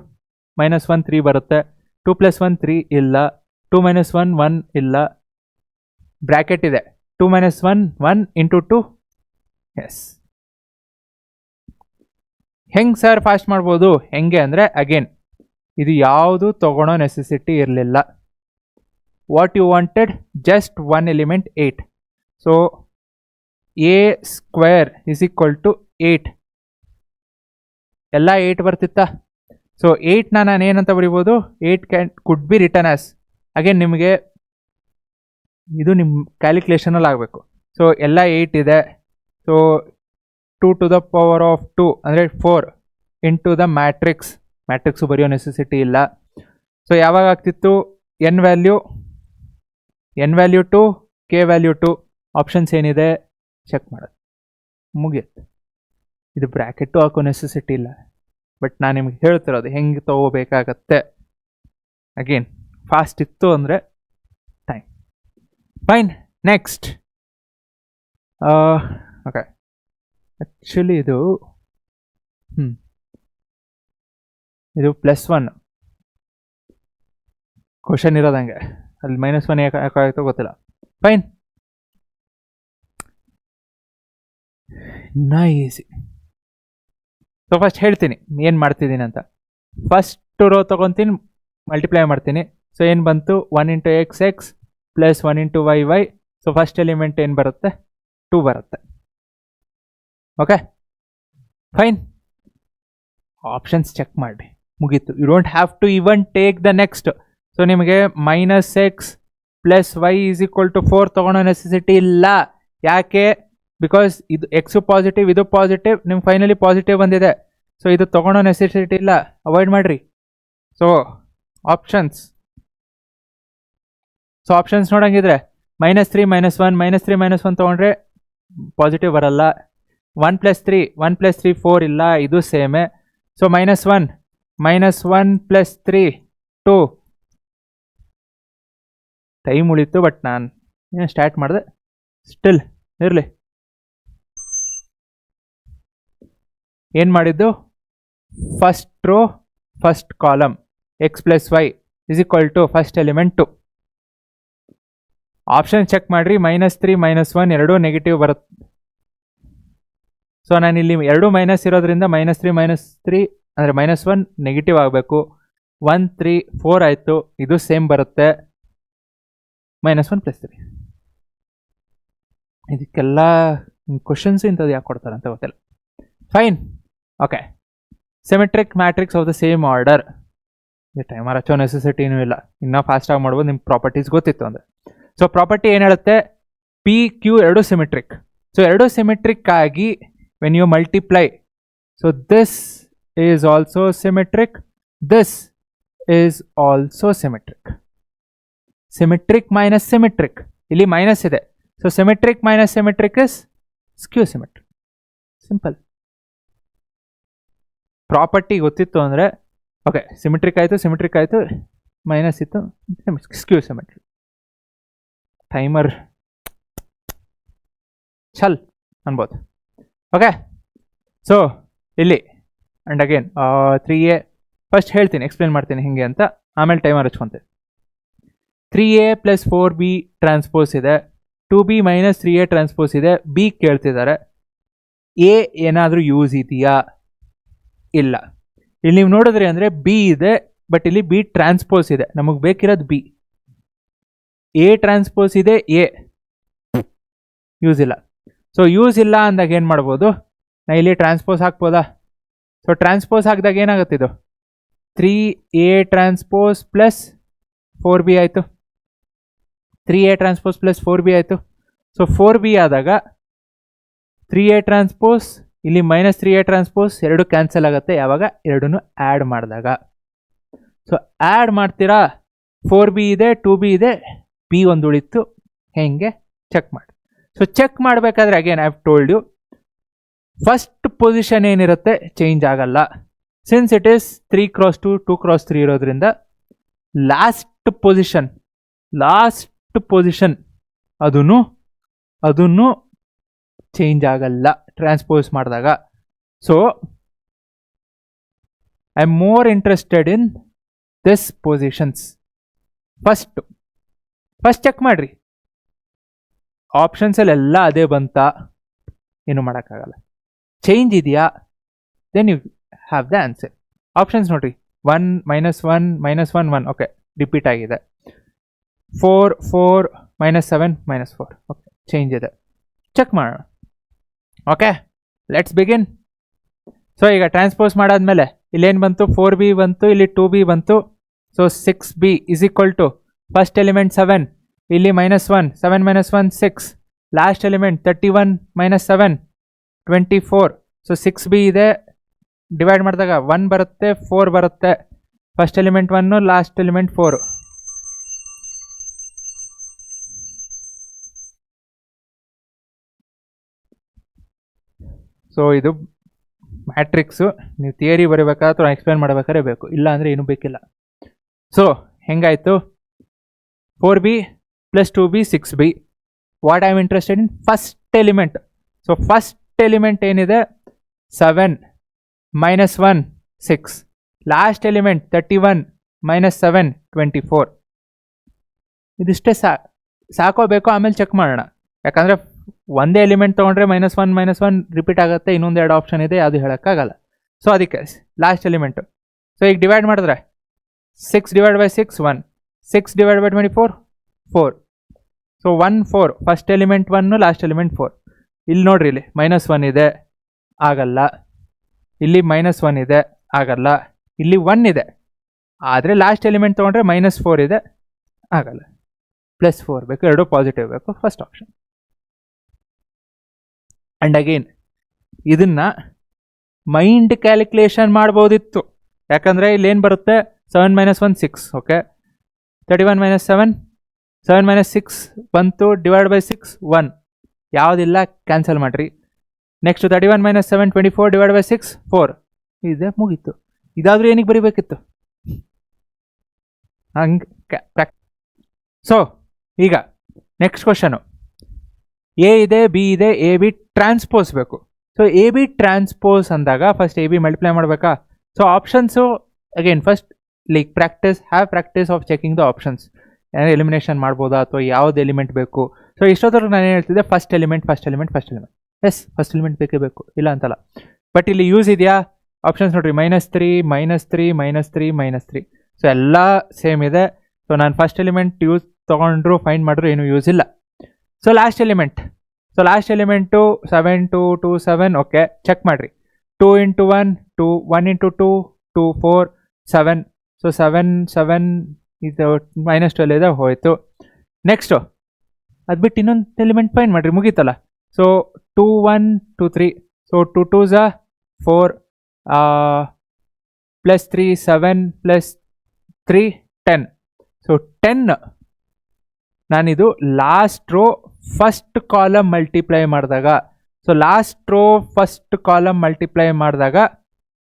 -1 3 ಬರುತ್ತೆ. 2 + 1 3 ಇಲ್ಲ, 2 - 1 1 ಇಲ್ಲ, ಬ್ರ್ಯಾಕೆಟ್ ಇದೆ. 2 - 1 1 × 2. ಎಸ್. ಹೆಂಗೆ ಸರ್ ಫಾಸ್ಟ್ ಮಾಡ್ಬೋದು? ಹೆಂಗೆ ಅಂದರೆ ಅಗೇನ್ ಇದು ಯಾವುದು ತಗೊಳ್ಳೋ ನೆಸೆಸಿಟಿ ಇರಲಿಲ್ಲ. What you wanted, just 1 element 8. So a square is equal to 8. ಎಲ್ಲ 8 ಬರ್ತಿತ್ತಾ? ಸೊ 8ನ ನಾನು ಏನಂತ ಬರಿಬೋದು, 8 could be return as. Again ನಿಮಗೆ ಇದು ನಿಮ್ಮ ಕ್ಯಾಲ್ಕುಲೇಷನಲ್ಲಿ ಆಗಬೇಕು. ಸೊ ಎಲ್ಲ 8 ಇದೆ. So 2 to the power of 2 ಅಂದರೆ 4 ಇಂಟು ದ ಮ್ಯಾಟ್ರಿಕ್ಸು ಬರೆಯೋ ನೆಸೆಸಿಟಿ ಇಲ್ಲ. ಸೊ ಯಾವಾಗ ಆಗ್ತಿತ್ತು, N value 2, K value 2. Options ಏನಿದೆ ಚೆಕ್ ಮಾಡೋದು, ಮುಗಿಯುತ್ತೆ. ಇದು ಬ್ರ್ಯಾಕೆಟು ಹಾಕೋ ನೆಸೆಸಿಟಿ ಇಲ್ಲ, ಬಟ್ ನಾನು ನಿಮ್ಗೆ ಹೇಳ್ತಿರೋದು ಹೆಂಗೆ ತೊಗೋಬೇಕಾಗತ್ತೆ. ಅಗೇನ್ ಫಾಸ್ಟ್ ಇತ್ತು ಅಂದರೆ time. Fine, next. Okay, actually ಇದು +1 ಕ್ವಶನ್ ಇರೋದಂಗೆ, ಅಲ್ಲಿ -1 ಯಾಕಾಗುತ್ತೋ ಗೊತ್ತಿಲ್ಲ. Fine, easy. ಸೊ ಫಸ್ಟ್ ಹೇಳ್ತೀನಿ ಏನು ಮಾಡ್ತಿದ್ದೀನಿ ಅಂತ. ಫಸ್ಟ್ ರೋ ತೊಗೊತೀನಿ, ಮಲ್ಟಿಪ್ಲೈ ಮಾಡ್ತೀನಿ. ಸೊ ಏನು ಬಂತು, 1 × x x + 1 × y y. So first element ಏನು ಬರುತ್ತೆ, 2 ಬರುತ್ತೆ. ಓಕೆ ಫೈನ್, ಆಪ್ಷನ್ಸ್ ಚೆಕ್ ಮಾಡಿ, ಮುಗೀತು. You don't have to even take the next. So ನಿಮಗೆ -x + y = 4 ತೊಗೊಳೋ ನೆಸೆಸಿಟಿ ಇಲ್ಲ. ಯಾಕೆ? ಬಿಕಾಸ್ ಇದು ಎಕ್ಸು ಪಾಸಿಟಿವ್, ಇದು ಪಾಸಿಟಿವ್, ನಿಮ್ಗೆ ಫೈನಲಿ ಪಾಸಿಟಿವ್ ಬಂದಿದೆ. ಸೊ ಇದು ತೊಗೊಳೋ ನೆಸೆಸಿಟಿ ಇಲ್ಲ, ಅವಾಯ್ಡ್ ಮಾಡಿರಿ. ಸೊ ಆಪ್ಷನ್ಸ್ ನೋಡಂಗಿದ್ರೆ -3 -1 -3 -1 ತೊಗೊಂಡ್ರೆ ಪಾಸಿಟಿವ್ ಬರಲ್ಲ. 1 + 3 4 ಇಲ್ಲ, ಇದು ಸೇಮೆ. ಸೊ -1 + 3 2. ಟೈಮ್ ಉಳಿತು, ಬಟ್ ನಾನು ಏನು ಸ್ಟಾರ್ಟ್ ಮಾಡಿದೆ, ಸ್ಟಿಲ್ ಇರಲಿ. ಏನು ಮಾಡಿದ್ದು, first row first column x + y = first element 2. Option check ಮಾಡಿರಿ, -3 -1 ಎರಡೂ ನೆಗೆಟಿವ್ ಬರುತ್ತೆ. ಸೊ ನಾನಿಲ್ಲಿ ಎರಡು ಮೈನಸ್ ಇರೋದ್ರಿಂದ -3 -3 ಅಂದರೆ -1 ನೆಗೆಟಿವ್ ಆಗಬೇಕು. 1 3 4 ಆಯಿತು, ಇದು ಸೇಮ್ ಬರುತ್ತೆ. -1 + 3. ಇದಕ್ಕೆಲ್ಲ ಕ್ವಶನ್ಸ್ ಇಂಥದ್ದು ಯಾಕೆ ಕೊಡ್ತಾರೆ ಅಂತ ಗೊತ್ತಿಲ್ಲ. Fine, okay. Symmetric matrix of the same order. Timer ಹಚ್ಚೋ ನೆಸೆಸಿಟಿನೂ ಇಲ್ಲ, ಇನ್ನೂ ಫಾಸ್ಟಾಗಿ ಮಾಡ್ಬೋದು. ನಿಮ್ಮ ಪ್ರಾಪರ್ಟೀಸ್ ಗೊತ್ತಿತ್ತು ಅಂದರೆ. ಸೊ ಪ್ರಾಪರ್ಟಿ ಏನು ಹೇಳುತ್ತೆ, ಪಿ ಕ್ಯೂ ಎರಡು ಸಿಮೆಟ್ರಿಕ್. ಸೊ ಎರಡು ಸಿಮೆಟ್ರಿಕ್ ಆಗಿ when you multiply, so this is also symmetric, this is also symmetric. Symmetric minus symmetric, ಇಲ್ಲಿ ಮೈನಸ್ ಇದೆ. So symmetric minus symmetric is skew symmetric. Simple. Property ಗೊತ್ತಿತ್ತು ಅಂದರೆ ಓಕೆ, ಸಿಮೆಟ್ರಿಕ್ ಆಯಿತು, ಮೈನಸ್ ಇತ್ತು, ಸ್ಕ್ಯೂ ಸಿಮೆಟ್ರಿಕ್. ಟೈಮರ್ ಚಲ್ ಅನ್ಬೋದು. ಓಕೆ, ಸೊ ಇಲ್ಲಿ ಆ್ಯಂಡ್ ಅಗೇನ್ 3a ಫಸ್ಟ್ ಹೇಳ್ತೀನಿ, ಎಕ್ಸ್ಪ್ಲೇನ್ ಮಾಡ್ತೀನಿ ಹಿಂಗೆ ಅಂತ, ಆಮೇಲೆ ಟೈಮರ್ ಹಚ್ಕೊತೀನಿ. 3a + 4b ಟ್ರಾನ್ಸ್ಪೋಸ್ ಇದೆ, 2b - 3a ಟ್ರಾನ್ಸ್ಪೋಸ್ ಇದೆ. ಬಿ ಕೇಳ್ತಿದ್ದಾರೆ, ಎ ಏನಾದರೂ ಯೂಸ್ ಇದೆಯಾ? ಇಲ್ಲ. ಇಲ್ಲಿ ನೀವು ನೋಡಿದ್ರಿ ಅಂದರೆ ಬಿ ಇದೆ, ಬಟ್ ಇಲ್ಲಿ ಬಿ ಟ್ರಾನ್ಸ್ಪೋಸ್ ಇದೆ. ನಮಗೆ ಬೇಕಿರೋದು ಬಿ. ಎ ಟ್ರಾನ್ಸ್ಪೋಸ್ ಇದೆ, ಎ ಯೂಸ್ ಇಲ್ಲ. ಸೊ ಯೂಸ್ ಇಲ್ಲ ಅಂದಾಗ ಏನು ಮಾಡ್ಬೋದು, ನಾ ಇಲ್ಲಿ ಟ್ರಾನ್ಸ್ಪೋಸ್ ಹಾಕ್ಬೋದಾ? ಸೊ ಟ್ರಾನ್ಸ್ಪೋಸ್ ಹಾಕಿದಾಗ ಏನಾಗುತ್ತೆ ಇದು 3A ಟ್ರಾನ್ಸ್ಪೋಸ್ ಪ್ಲಸ್ 4B ಆಯಿತು. 3A ಟ್ರಾನ್ಸ್ಪೋಸ್ ಪ್ಲಸ್ 4B ಆಯಿತು. ಸೊ 4B ಆದಾಗ 3A ಟ್ರಾನ್ಸ್ಪೋಸ್ ಇಲ್ಲಿ ಮೈನಸ್ 3A ಟ್ರಾನ್ಸ್ಪೋಸ್ ಎರಡು ಕ್ಯಾನ್ಸಲ್ ಆಗುತ್ತೆ ಯಾವಾಗ ಎರಡನ್ನೂ ಆ್ಯಡ್ ಮಾಡಿದಾಗ. ಸೊ ಆ್ಯಡ್ ಮಾಡ್ತೀರಾ, 4B ಇದೆ 2B ಇದೆ, B ಒಂದು ಉಳಿತು, ಹೆಂಗೆ ಚೆಕ್ ಮಾಡಿ. ಸೊ ಚೆಕ್ ಮಾಡಬೇಕಾದ್ರೆ again I have told you first position ಏನಿರುತ್ತೆ ಚೇಂಜ್ ಆಗಲ್ಲ. Since it is 3x2 2x3 ಇರೋದ್ರಿಂದ ಲಾಸ್ಟ್ ಪೊಸಿಷನ್ ಅದನ್ನು ಚೇಂಜ್ ಆಗಲ್ಲ ಟ್ರಾನ್ಸ್ಪೋಸ್ ಮಾಡಿದಾಗ. So I am more interested in this positions. First check ಮಾಡ್ರಿ, ಆಪ್ಷನ್ಸಲ್ಲೆಲ್ಲ ಅದೇ ಬಂತ, ಏನು ಮಾಡೋಕ್ಕಾಗಲ್ಲ. ಚೇಂಜ್ ಇದೆಯಾ, then you have the answer. Options ನೋಡ್ರಿ, 1 -1 -1 1 ಓಕೆ ರಿಪೀಟ್ ಆಗಿದೆ. 4 4 -7 -4 ಓಕೆ ಚೇಂಜ್ ಇದೆ. ಚೆಕ್ ಮಾಡೋಣ. Okay let's begin. ಸೊ ಈಗ ಟ್ರಾನ್ಸ್ಪೋಸ್ ಮಾಡಾದ್ಮೇಲೆ ಇಲ್ಲೇನು ಬಂತು, 4B ಬಂತು, ಇಲ್ಲಿ 2B ಬಂತು. So 6B is equal to first element 7, ಇಲ್ಲಿ -1 7 -1 6, ಲಾಸ್ಟ್ ಎಲಿಮೆಂಟ್ 31 -7 24. ಸೊ 6B ಇದೆ, ಡಿವೈಡ್ ಮಾಡಿದಾಗ 1 ಬರುತ್ತೆ 4 ಬರುತ್ತೆ. First element 1, last element 4. So ಇದು ಮ್ಯಾಟ್ರಿಕ್ಸು, ನೀವು ಥಿಯರಿ ಬರೀಬೇಕಾದ್ರೆ ಅಥವಾ ಎಕ್ಸ್ಪ್ಲೇನ್ ಮಾಡಬೇಕಾದ್ರೆ ಬೇಕು, ಇಲ್ಲ ಅಂದರೆ ಏನೂ ಬೇಕಿಲ್ಲ. ಸೊ ಹೆಂಗಾಯಿತು, 4B + 2B 6B. What I am interested in first element. So first element ಏನಿದೆ 7 -1 6, ಲಾಸ್ಟ್ ಎಲಿಮೆಂಟ್ 31 -7 24. ಇದಿಷ್ಟೇ ಸಾಕೋ ಬೇಕೋ ಆಮೇಲೆ ಚೆಕ್ ಮಾಡೋಣ. ಯಾಕಂದರೆ ಒಂದೇ ಎಲಿಮೆಂಟ್ ತೊಗೊಂಡ್ರೆ -1 -1 ರಿಪೀಟ್ ಆಗುತ್ತೆ, ಇನ್ನೊಂದು 2 ಆಪ್ಷನ್ ಇದೆ, ಅದು ಹೇಳೋಕ್ಕಾಗಲ್ಲ. ಸೊ ಅದಕ್ಕೆ ಲಾಸ್ಟ್ ಎಲಿಮೆಂಟು. ಸೊ ಈಗ ಡಿವೈಡ್ ಮಾಡಿದ್ರೆ 6 / 6 1, 6 / 24 4. So 1 4 first element 1, last element 4. ಇಲ್ಲಿ ನೋಡ್ರಿ, ಇಲ್ಲಿ -1 ಇದೆ ಆಗಲ್ಲ, ಇಲ್ಲಿ -1 ಇದೆ ಆಗಲ್ಲ, ಇಲ್ಲಿ 1 ಇದೆ. ಆದರೆ ಲಾಸ್ಟ್ ಎಲಿಮೆಂಟ್ ತೊಗೊಂಡ್ರೆ -4 ಇದೆ ಆಗಲ್ಲ, +4 ಬೇಕು, ಎರಡು ಪಾಸಿಟಿವ್ ಬೇಕು, ಫಸ್ಟ್ ಆಪ್ಷನ್. ಆ್ಯಂಡ್ ಅಗೇನ್ ಇದನ್ನು ಮೈಂಡ್ ಕ್ಯಾಲ್ಕುಲೇಷನ್ ಮಾಡ್ಬೋದಿತ್ತು, ಯಾಕಂದರೆ ಇಲ್ಲೇನು ಬರುತ್ತೆ 7 -1 6 ಓಕೆ, 31 -7 7 -6 ಬಂತು, ಡಿವೈಡ್ ಬೈ 6 1, ಯಾವುದಿಲ್ಲ ಕ್ಯಾನ್ಸಲ್ ಮಾಡಿರಿ. ನೆಕ್ಸ್ಟ್ 31 -7 24 ಡಿವೈಡ್ ಬೈ 6 4 ಇದೆ, ಮುಗೀತು. ಇದಾದರೂ ಏನಕ್ಕೆ ಬರೀಬೇಕಿತ್ತು ಹಂಗೆ. ಸೊ ಈಗ ನೆಕ್ಸ್ಟ್ ಕ್ವಶನು, ಎ ಇದೆ ಬಿ ಇದೆ, ಎ ಬಿ ಟ್ರಾನ್ಸ್ಪೋಸ್ ಬೇಕು. ಸೊ ಎ ಬಿ ಟ್ರಾನ್ಸ್ಪೋಸ್ ಅಂದಾಗ ಫಸ್ಟ್ ಎ ಬಿ ಮಲ್ಟಿಪ್ಲೈ ಮಾಡಬೇಕಾ. So options again first like have practice of checking the options. ಏನಾದ್ರು ಎಲಿಮಿನೇಷನ್ ಮಾಡ್ಬೋದಾ ಅಥವಾ ಯಾವ್ದು ಎಲಿಮೆಂಟ್ ಬೇಕು. ಸೊ ಇಷ್ಟೊತ್ತರೆಗೂ ನಾನು ಏನು ಹೇಳ್ತಿದ್ದೆ, first element as first element ಬೇಕೇ ಬೇಕು, ಇಲ್ಲ ಅಂತಲ್ಲ. ಬಟ್ ಇಲ್ಲಿ ಯೂಸ್ ಇದೆಯಾ, ಆಪ್ಷನ್ಸ್ ನೋಡ್ರಿ, -3 -3 -3 -3. ಸೊ ಎಲ್ಲ ಸೇಮ್ ಇದೆ. ಸೊ ನಾನು ಫಸ್ಟ್ ಎಲಿಮೆಂಟ್ ಯೂಸ್ ತೊಗೊಂಡ್ರು ಫೈಂಡ್ ಮಾಡಿದ್ರು ಏನೂ ಯೂಸ್ ಇಲ್ಲ. So last element 7 2 2 7 okay check ಮಾಡಿರಿ. 2 × 1 2 1 × 2 2 4 7. ಸೊ 7 7 ಇದು -12 ಇದೆ, ಹೋಯಿತು. ನೆಕ್ಸ್ಟು ಅದು ಬಿಟ್ಟು ಇನ್ನೊಂದು ಎಲಿಮೆಂಟ್ ಫೈಂಡ್ ಮಾಡಿರಿ, ಮುಗೀತಲ್ಲ. ಸೊ 2 1 2 3. So 2 2s 4 +3 7 +3 10. ಸೊ 10 ನಾನಿದು last row first column multiply ಮಾಡಿದಾಗ, so last row first column multiply ಮಾಡಿದಾಗ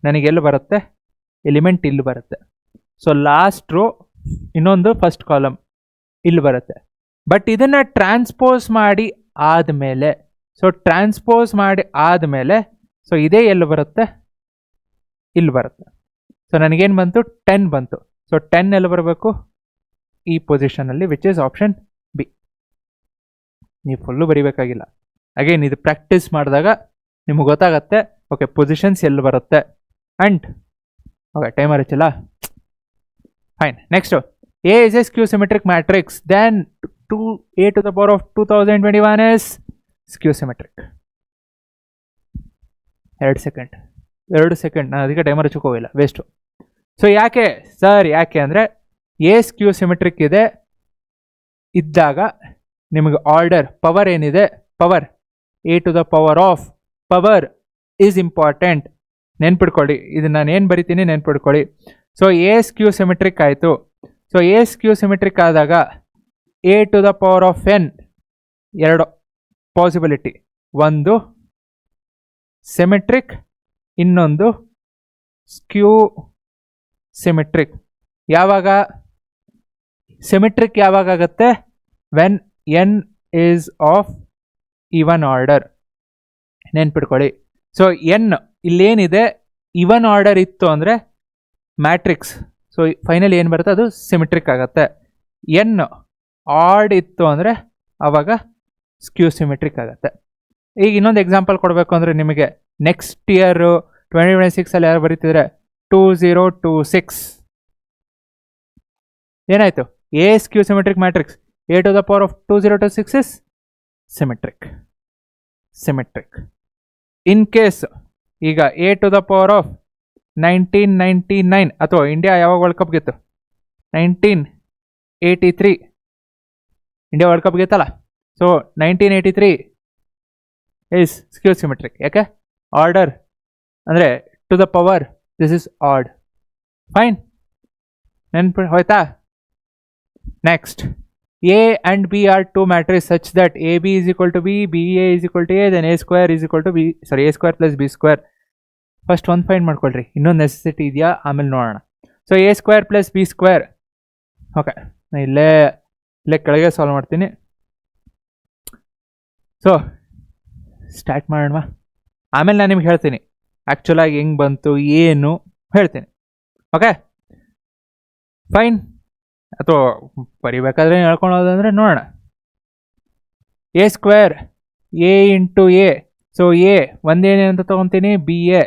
ನನಗೆಲ್ಲಿ ಬರುತ್ತೆ, ಎಲಿಮೆಂಟ್ ಇಲ್ಲಿ ಬರುತ್ತೆ. ಸೊ ಲಾಸ್ಟ್ ರೋ ಇನ್ನೊಂದು ಫಸ್ಟ್ ಕಾಲಮ್ ಇಲ್ಲಿ ಬರುತ್ತೆ. ಬಟ್ ಇದನ್ನು ಟ್ರಾನ್ಸ್ಪೋಸ್ ಮಾಡಿ ಆದಮೇಲೆ, ಸೊ ಇದೇ ಎಲ್ಲಿ ಬರುತ್ತೆ, ಇಲ್ಲಿ ಬರುತ್ತೆ. ಸೊ ನನಗೇನು ಬಂತು, 10 ಬಂತು. ಸೊ 10 ಎಲ್ಲಿ ಬರಬೇಕು, ಈ ಪೊಸಿಷನಲ್ಲಿ, ವಿಚ್ ಇಸ್ ಆಪ್ಷನ್ ಬಿ. ನೀವು ಫುಲ್ಲು ಬರಿಬೇಕಾಗಿಲ್ಲ, ಅಗೇನ್ ಇದು ಪ್ರಾಕ್ಟೀಸ್ ಮಾಡಿದಾಗ ನಿಮಗೆ ಗೊತ್ತಾಗತ್ತೆ ಓಕೆ ಪೊಸಿಷನ್ಸ್ ಎಲ್ಲಿ ಬರುತ್ತೆ. ಆ್ಯಂಡ್ ಓಕೆ ಟೈಮರ್ ಹಚ್ಚಿಲ್ಲ, fine. Next, A is A skew symmetric matrix, then a to the power of 2021 is skew symmetric. 2 second ನಾನು ಅದಕ್ಕೆ ಟೈಮರ್ ಹಚ್ಚಕ್ಕೆ ಹೋಗಿಲ್ಲ, ವೇಸ್ಟು. ಸೊ ಯಾಕೆ ಅಂದರೆ ಎ ಸ್ಕ್ಯೂ ಸಿಮೆಟ್ರಿಕ್ ಇದೆ ಇದ್ದಾಗ ನಿಮಗೆ ಆರ್ಡರ್ ಪವರ್ ಏನಿದೆ, power A to the power of power is important. ನೆನ್ಪಿಡ್ಕೊಳ್ಳಿ, ಇದು ನಾನು ಏನು ಬರಿತೀನಿ ನೆನ್ಪಿಡ್ಕೊಳ್ಳಿ. ಸೊ ಎ ಸ್ಕ್ಯೂ ಸಿಮೆಟ್ರಿಕ್ ಆಯಿತು. ಸೊ ಎ ಸ್ಕ್ಯೂ ಸಿಮೆಟ್ರಿಕ್ ಆದಾಗ A to the power of N ಎರಡು ಪಾಸಿಬಿಲಿಟಿ, ಒಂದು ಸಿಮೆಟ್ರಿಕ್, ಇನ್ನೊಂದು ಸ್ಕ್ಯೂ ಸಿಮೆಟ್ರಿಕ್. ಯಾವಾಗ ಸಿಮೆಟ್ರಿಕ್ ಯಾವಾಗ ಆಗುತ್ತೆ? When N is of even order. ನೆನ್ಪಿಡ್ಕೊಳ್ಳಿ. ಸೊ ಎನ್ ಇಲ್ಲೇನಿದೆ ಇವನ್ ಆರ್ಡರ್ ಇತ್ತು ಅಂದರೆ ಮ್ಯಾಟ್ರಿಕ್ಸ್. ಸೊ ಫೈನಲ್ ಏನು ಬರುತ್ತೆ ಅದು ಸಿಮೆಟ್ರಿಕ್ ಆಗುತ್ತೆ. ಎನ್ ಆಡ್ ಇತ್ತು ಅಂದರೆ ಆವಾಗ ಸ್ಕ್ಯೂ ಸಿಮೆಟ್ರಿಕ್ ಆಗುತ್ತೆ. ಈಗ ಇನ್ನೊಂದು ಎಕ್ಸಾಂಪಲ್ ಕೊಡಬೇಕು ಅಂದರೆ ನಿಮಗೆ ನೆಕ್ಸ್ಟ್ ಇಯರು 2026 ಯಾರು ಬರೀತಿದ್ರೆ 2026 ಏನಾಯಿತು? A skew symmetric matrix A to the power of 2026 is symmetric. In case ಈಗ A to the power of 1999 ಅಥವಾ ಇಂಡಿಯಾ ಯಾವಾಗ ವರ್ಲ್ಡ್ ಕಪ್ ಗೆತ್ತು? 1983 ಇಂಡಿಯಾ ವರ್ಲ್ಡ್ ಕಪ್ ಗೆತ್ತಲ್ಲ. So 1983 is skew symmetric. ಯಾಕೆ? ಆರ್ಡರ್ ಅಂದರೆ to the power, this is odd. Fine, ನೆನ್ಪು ಹೋಯ್ತಾ? Next, A and B are two matrices such that AB is equal to B, BA is equal to A, then A square is equal to B, sorry, A square plus B square. First ಒಂದು ಫೈಂಡ್ ಮಾಡ್ಕೊಳ್ರಿ, ಇನ್ನೊಂದು ನೆಸೆಸಿಟಿ ಇದೆಯಾ ಆಮೇಲೆ ನೋಡೋಣ. So A square plus B square. Okay, ಇಲ್ಲೇ ಕೆಳಗೆ ಸಾಲ್ವ್ ಮಾಡ್ತೀನಿ. ಸೊ ಸ್ಟಾರ್ಟ್ ಮಾಡೋಣ. ಆಮೇಲೆ ನಾನು ನಿಮ್ಗೆ ಹೇಳ್ತೀನಿ ಆ್ಯಕ್ಚುಲಾಗಿ ಹೆಂಗೆ ಬಂತು ಏನು ಹೇಳ್ತೀನಿ. Okay fine. ಅಥವಾ ಬರಿಬೇಕಾದ್ರೆ ಹೇಳ್ಕೊಳೋದಂದ್ರೆ ನೋಡೋಣ. A square A into A. So A ಒಂದೇನೇ ಅಂತ ತೊಗೊತೀನಿ, B A.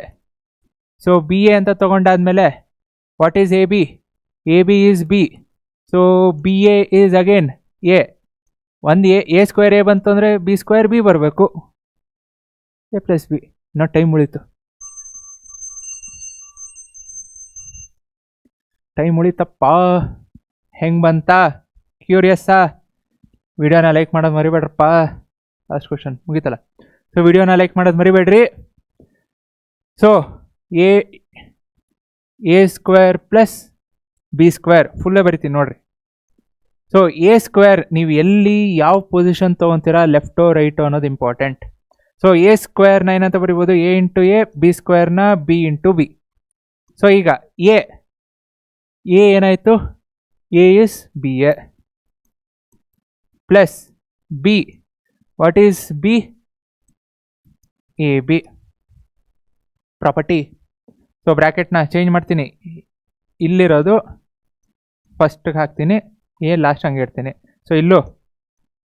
So B A ಅಂತ ತೊಗೊಂಡಾದ್ಮೇಲೆ what is A B? A B is B. So B A is again A. ಒಂದು ಎ ಸ್ಕ್ವೇರ್ ಎ ಬಂತು ಅಂದರೆ ಬಿ ಸ್ಕ್ವೇರ್ ಬಿ ಬರಬೇಕು. A plus B. ಇನ್ನೂ ಟೈಮ್ ಉಳಿತಪ್ಪ. ಹೆಂಗೆ ಬಂತಾ? ಕ್ಯೂರಿಯಸ್ಸಾ? ವಿಡಿಯೋನ ಲೈಕ್ ಮಾಡೋದು ಮರಿಬೇಡ್ರಪ್ಪ. ಲಾಸ್ಟ್ ಕ್ವಶನ್ ಮುಗೀತಲ್ಲ. ಸೊ ವಿಡಿಯೋನ ಲೈಕ್ ಮಾಡೋದು ಮರಿಬೇಡ್ರಿ. So A square plus B square ಫುಲ್ಲೇ ಬರಿತೀನಿ ನೋಡ್ರಿ. ಸೊ ಎ ಸ್ಕ್ವೇರ್ ನೀವು ಎಲ್ಲಿ ಯಾವ ಪೊಸಿಷನ್ ತೊಗೊತೀರಾ, ಲೆಫ್ಟೋ ರೈಟೋ ಅನ್ನೋದು ಇಂಪಾರ್ಟೆಂಟ್. ಸೊ ಎ ಸ್ಕ್ವೇರ್ನ ಏನಂತ ಬರಿಬೋದು? A into A. ಬಿ ಸ್ಕ್ವೇರ್ನ ಬಿ ಇಂಟು ಬಿ. ಸೊ ಈಗ ಎ ಏನಾಯಿತು? A is B A plus B. What is B? A B property. So ಬ್ರ್ಯಾಕೆಟ್ನ ಚೇಂಜ್ ಮಾಡ್ತೀನಿ. ಇಲ್ಲಿರೋದು ಫಸ್ಟಿಗೆ ಹಾಕ್ತೀನಿ, ಎ ಲಾಸ್ಟ್ ಹಂಗೆ ಇಡ್ತೀನಿ. ಸೊ ಇಲ್ಲೂ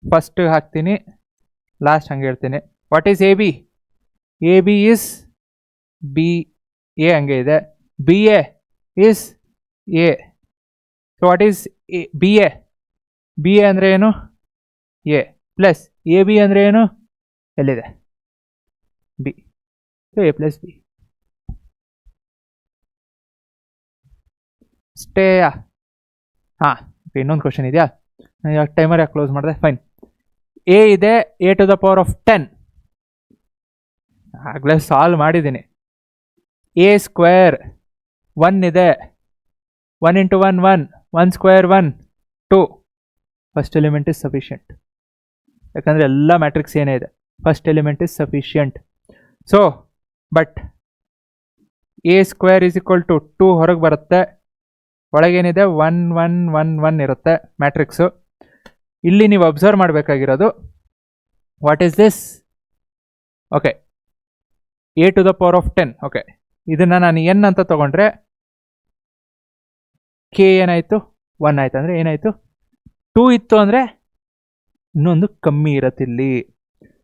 ಫಸ್ಟಿಗೆ ಹಾಕ್ತೀನಿ, ಲಾಸ್ಟ್ ಹಂಗೆ ಇಡ್ತೀನಿ. What is A B? A B is B A ಹಂಗೆ ಇದೆ. B A is A. So what is B A? B A ಅಂದರೆ ಏನು? ಎ ಪ್ಲಸ್ ಎ ಬಿ ಅಂದರೆ ಏನು? ಎಲ್ಲಿದೆ? B. So A plus B. ಸ್ಟೇಯಾ? ಹಾಂ, ಇನ್ನೊಂದು ಕ್ವಶನ್ ಇದೆಯಾ? ಟೈಮರ್ ಯಾಕೆ ಕ್ಲೋಸ್ ಮಾಡಿದೆ? ಫೈನ್. ಎ ಇದೆ A to the power of 10. ಆಗಲೇ ಸಾಲ್ವ್ ಮಾಡಿದ್ದೀನಿ. ಎ ಸ್ಕ್ವೇರ್ 1 ಇದೆ. 1 into 1 1. 1 square 1 2. First element is sufficient. ಯಾಕಂದರೆ ಎಲ್ಲ ಮ್ಯಾಟ್ರಿಕ್ಸ್ ಏನೇ ಇದೆ first element is sufficient. So but a square is equal to 2 ಹೊರಗೆ ಬರುತ್ತೆ. ಒಳಗೇನಿದೆ 1 1 1 1 ಇರುತ್ತೆ ಮ್ಯಾಟ್ರಿಕ್ಸು. ಇಲ್ಲಿ ನೀವು ಅಬ್ಸರ್ವ್ ಮಾಡಬೇಕಾಗಿರೋದು what is this? Okay, A to the power of 10. Okay, ಇದನ್ನು ನಾನು ಎನ್ ಅಂತ ತೊಗೊಂಡ್ರೆ ಕೆ ಏನಾಯಿತು? 1 ಆಯ್ತು. ಅಂದರೆ ಏನಾಯಿತು? 2 ಇತ್ತು ಅಂದರೆ ಇನ್ನೊಂದು ಕಮ್ಮಿ ಇರುತ್ತೆ ಇಲ್ಲಿ.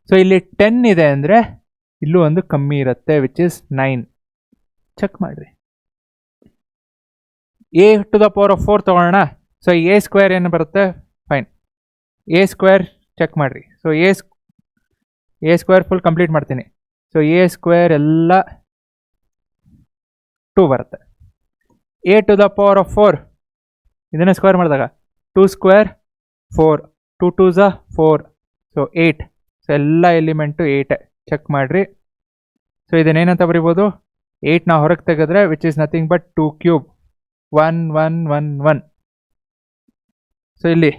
ಸೊ ಇಲ್ಲಿ 10 ಇದೆ ಅಂದರೆ ಇಲ್ಲೂ ಒಂದು ಕಮ್ಮಿ ಇರುತ್ತೆ, ವಿಚ್ ಇಸ್ 9. ಚೆಕ್ ಮಾಡಿರಿ. A to the power of 4 ತೊಗೊಳ್ಳೋಣ. ಸೊ ಎ ಸ್ಕ್ವೇರ್ ಏನು ಬರುತ್ತೆ? ಫೈನ್. ಎ ಸ್ಕ್ವೇರ್ ಚೆಕ್ ಮಾಡಿರಿ. So A square full complete ಮಾಡ್ತೀನಿ. ಸೊ ಎ ಸ್ಕ್ವೇರ್ ಎಲ್ಲ 2 ಬರುತ್ತೆ. A to the power of 4 ಇದನ್ನು ಸ್ಕ್ವೇರ್ ಮಾಡಿದಾಗ 2 ಸ್ಕ್ವೇರ್ 4, 2 2s 4, ಸೊ 8. ಸೊ ಎಲ್ಲ ಎಲಿಮೆಂಟು 8 ಚೆಕ್ ಮಾಡಿರಿ. ಸೊ ಇದನ್ನೇನಂತ ಬರಿಬೋದು, 8ನ ಹೊರಗೆ ತೆಗೆದ್ರೆ which is nothing but 2 cube 1 1 1 1. So ಇಲ್ಲಿ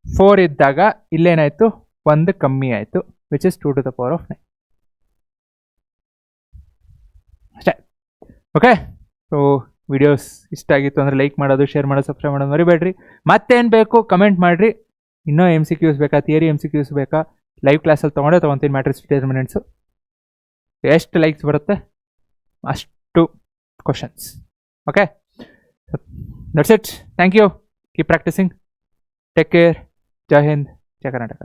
4 ಇದ್ದಾಗ ಇಲ್ಲೇನಾಯಿತು, 1 ಕಮ್ಮಿ ಆಯಿತು, which is 2 to the power of 9 ಅಷ್ಟೇ. ಓಕೆ, ಸೊ ವಿಡಿಯೋಸ್ ಇಷ್ಟ ಆಗಿತ್ತು ಅಂದರೆ ಲೈಕ್ ಮಾಡೋದು, ಶೇರ್ ಮಾಡೋದು, ಸಬ್ಸ್ಕ್ರೈಬ್ ಮಾಡೋದು ಮರಿಬೇಡ್ರಿ. ಮತ್ತೇನು ಬೇಕು ಕಮೆಂಟ್ ಮಾಡಿರಿ. ಇನ್ನೂ MCQs ಬೇಕಾ, ಥಿಯರಿ MCQs ಬೇಕಾ, ಲೈವ್ ಕ್ಲಾಸಲ್ಲಿ ತೊಗೊಳ್ತೀನಿ ಮ್ಯಾಟ್ರಿಕ್ಸ್ ಡಿಟರ್ಮಿನೆಂಟ್ಸು. ಎಷ್ಟು ಲೈಕ್ಸ್ ಬರುತ್ತೆ ಅಷ್ಟು questions. Okay, that's it. Thank you. Keep practising. Take care. ಜೈ ಹಿಂದ್, ಜೈ ಕರ್ನಾಟಕ.